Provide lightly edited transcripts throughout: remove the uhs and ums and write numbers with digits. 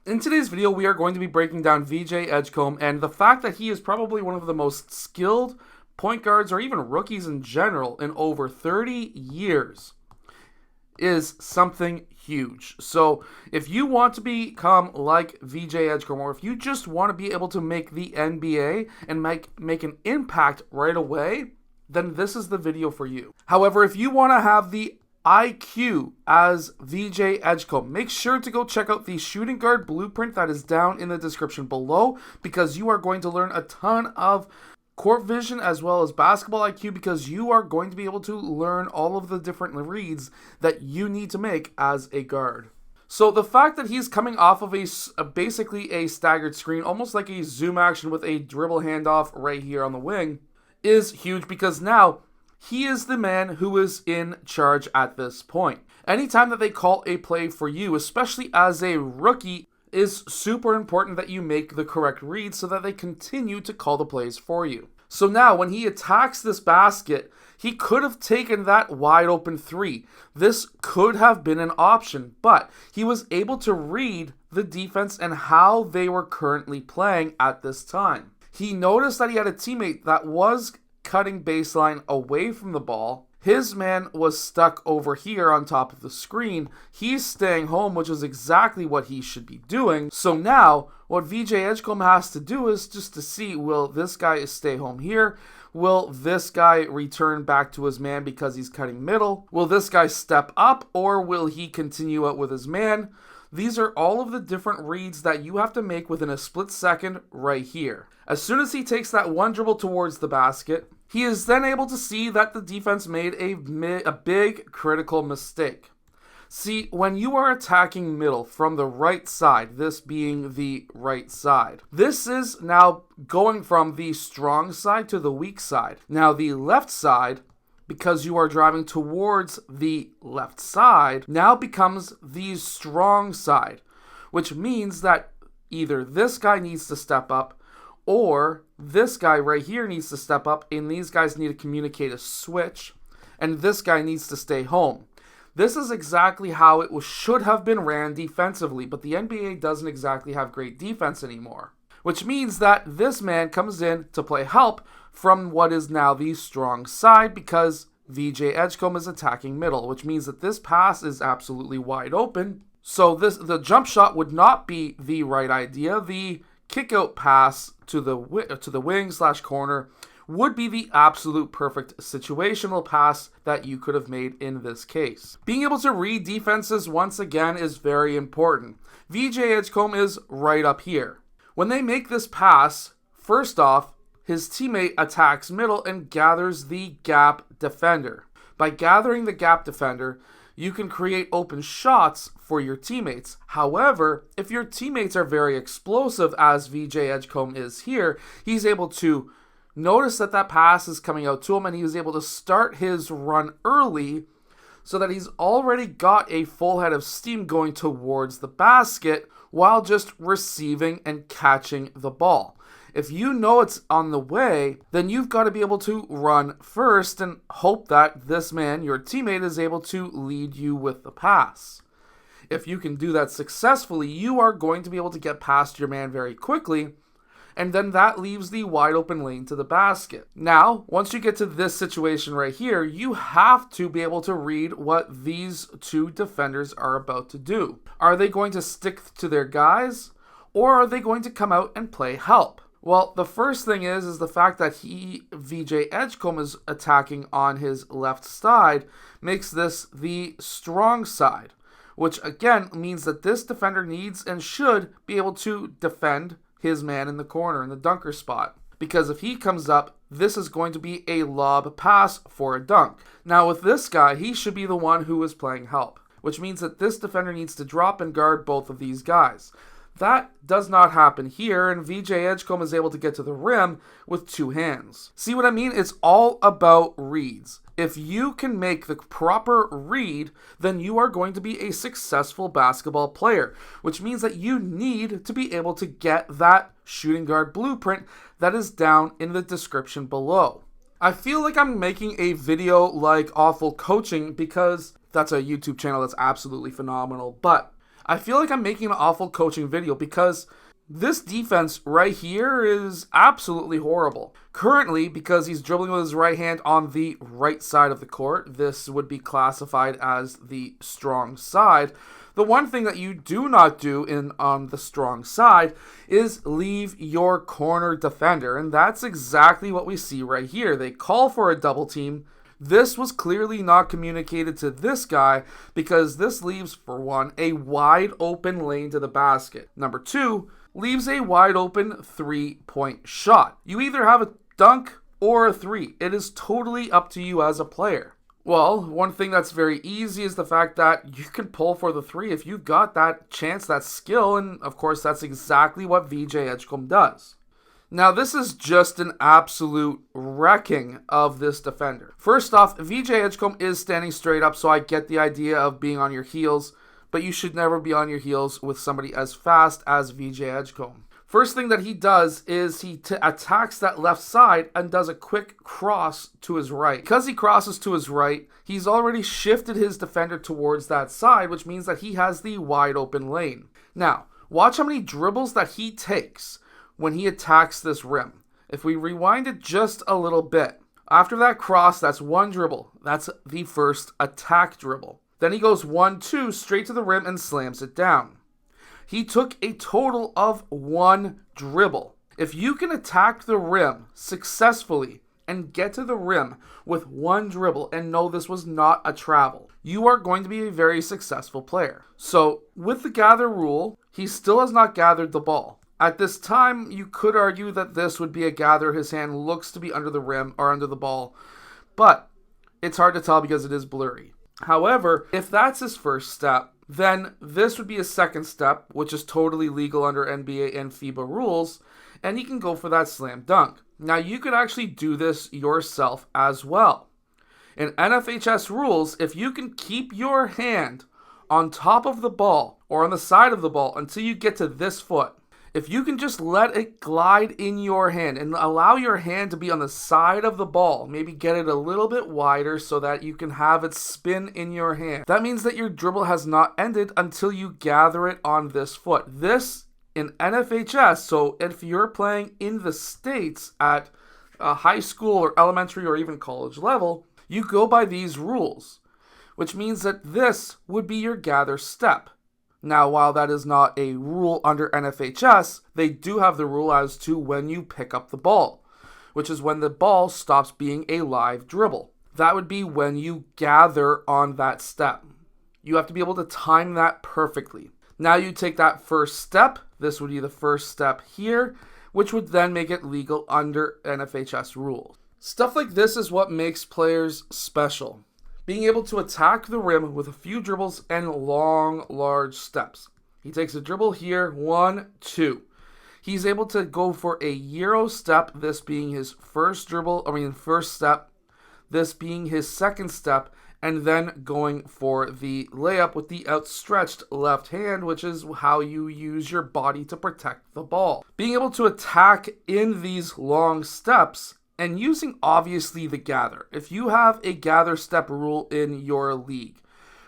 In today's video, we are going to be breaking down VJ Edgecombe and the fact that he is probably one of the most skilled point guards or even rookies in general in over 30 years is something huge. So if you want to become like VJ Edgecombe, or if you just want to be able to make the NBA and make an impact right away, then this is the video for you. However, if you want to have the IQ as VJ Edgecombe, make sure to go check out the shooting guard blueprint that is down in the description below, because you are going to learn a ton of court vision as well as basketball IQ, because you are going to be able to learn all of the different reads that you need to make as a guard. So the fact that he's coming off of basically a staggered screen, almost like a zoom action with a dribble handoff right here on the wing, is huge, because now he is the man who is in charge at this point. Anytime that they call a play for you, especially as a rookie, is super important that you make the correct read so that they continue to call the plays for you. So now when he attacks this basket, he could have taken that wide open three. This could have been an option, but he was able to read the defense and how they were currently playing at this time. He noticed that he had a teammate that was cutting baseline away from the ball. His man was stuck over here on top of the screen. He's staying home, which is exactly what he should be doing. So now what VJ Edgecombe has to do is just to see, will this guy stay home here? Will this guy return back to his man because he's cutting middle? Will this guy step up, or will he continue out with his man? These are all of the different reads that you have to make within a split second right here. As soon as he takes that one dribble towards the basket, he is then able to see that the defense made a big critical mistake. See, when you are attacking middle from the right side, this being the right side, this is now going from the strong side to the weak side. Now the left side, because you are driving towards the left side, now becomes the strong side, which means that either this guy needs to step up, or this guy right here needs to step up, and these guys need to communicate a switch, and this guy needs to stay home. This is exactly how it should have been ran defensively, but the NBA doesn't exactly have great defense anymore, which means that this man comes in to play help from what is now the strong side, because VJ Edgecombe is attacking middle, which means that this pass is absolutely wide open. So the jump shot would not be the right idea. The kick out pass to the wing / corner would be the absolute perfect situational pass that you could have made in this case. Being able to read defenses once again is very important. VJ Edgecombe is right up here. When they make this pass, first off, his teammate attacks middle and gathers the gap defender. By gathering the gap defender, you can create open shots for your teammates. However, if your teammates are very explosive, as VJ Edgecombe is here, he's able to notice that that pass is coming out to him, and he was able to start his run early so that he's already got a full head of steam going towards the basket while just receiving and catching the ball. If you know it's on the way, then you've got to be able to run first and hope that this man, your teammate, is able to lead you with the pass. If you can do that successfully, you are going to be able to get past your man very quickly, and then that leaves the wide open lane to the basket. Now, once you get to this situation right here, you have to be able to read what these two defenders are about to do. Are they going to stick to their guys, or are they going to come out and play help? Well, the first thing is the fact that VJ Edgecombe is attacking on his left side makes this the strong side, which again means that this defender needs and should be able to defend his man in the corner, in the dunker spot. Because if he comes up, this is going to be a lob pass for a dunk. Now with this guy, he should be the one who is playing help, which means that this defender needs to drop and guard both of these guys. That does not happen here, and VJ Edgecombe is able to get to the rim with two hands. See what I mean? It's all about reads. If you can make the proper read, then you are going to be a successful basketball player, which means that you need to be able to get that shooting guard blueprint that is down in the description below. I feel like I'm making a video like Awful Coaching because that's a YouTube channel that's absolutely phenomenal, but I feel like I'm making an awful coaching video because this defense right here is absolutely horrible. Currently, because he's dribbling with his right hand on the right side of the court, this would be classified as the strong side. The one thing that you do not do on the strong side is leave your corner defender, and that's exactly what we see right here. They call for a double team. This was clearly not communicated to this guy because this leaves, for one, a wide open lane to the basket. Number two, leaves a wide open 3-point shot. You either have a dunk or a three. It is totally up to you as a player. Well, one thing that's very easy is the fact that you can pull for the three if you've got that chance, that skill, and of course that's exactly what VJ Edgecombe does. Now, this is just an absolute wrecking of this defender. First off, VJ Edgecombe is standing straight up, so I get the idea of being on your heels, but you should never be on your heels with somebody as fast as VJ Edgecombe. First thing that he does is he attacks that left side and does a quick cross to his right. Because he crosses to his right, he's already shifted his defender towards that side, which means that he has the wide open lane. Now, watch how many dribbles that he takes when he attacks this rim. If we rewind it just a little bit, after that cross, that's one dribble. That's the first attack dribble. Then he goes 1-2 straight to the rim and slams it down. He took a total of one dribble. If you can attack the rim successfully and get to the rim with one dribble and know this was not a travel, you are going to be a very successful player. So with the gather rule, he still has not gathered the ball. At this time, you could argue that this would be a gather. His hand looks to be under the rim or under the ball, but it's hard to tell because it is blurry. However, if that's his first step, then this would be a second step, which is totally legal under NBA and FIBA rules, and he can go for that slam dunk. Now, you could actually do this yourself as well. In NFHS rules, if you can keep your hand on top of the ball or on the side of the ball until you get to this foot, if you can just let it glide in your hand and allow your hand to be on the side of the ball, maybe get it a little bit wider so that you can have it spin in your hand, that means that your dribble has not ended until you gather it on this foot. This in NFHS, so if you're playing in the States at a high school or elementary or even college level, you go by these rules, which means that this would be your gather step. Now, while that is not a rule under NFHS, they do have the rule as to when you pick up the ball, which is when the ball stops being a live dribble. That would be when you gather on that step. You have to be able to time that perfectly. Now you take that first step. This would be the first step here, which would then make it legal under NFHS rules. Stuff like this is what makes players special. Being able to attack the rim with a few dribbles and long, large steps. He takes a dribble here, 1-2. He's able to go for a Euro step, this being his first step, this being his second step, and then going for the layup with the outstretched left hand, which is how you use your body to protect the ball. Being able to attack in these long steps and using, obviously, the gather. If you have a gather step rule in your league,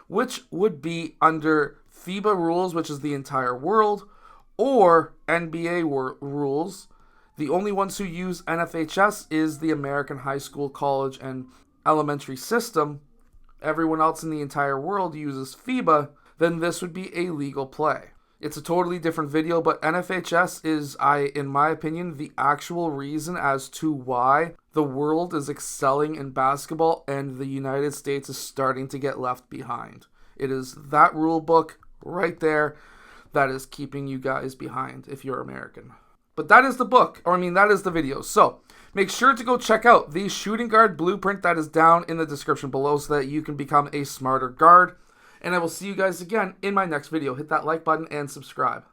which would be under FIBA rules, which is the entire world, or NBA rules, the only ones who use NFHS is the American high school, college, and elementary system. Everyone else in the entire world uses FIBA, then this would be a legal play. It's a totally different video, but NFHS is, in my opinion, the actual reason as to why the world is excelling in basketball and the United States is starting to get left behind. It is that rule book right there that is keeping you guys behind if you're American. But that is the book, that is the video. So make sure to go check out the shooting guard blueprint that is down in the description below so that you can become a smarter guard. And I will see you guys again in my next video. Hit that like button and subscribe.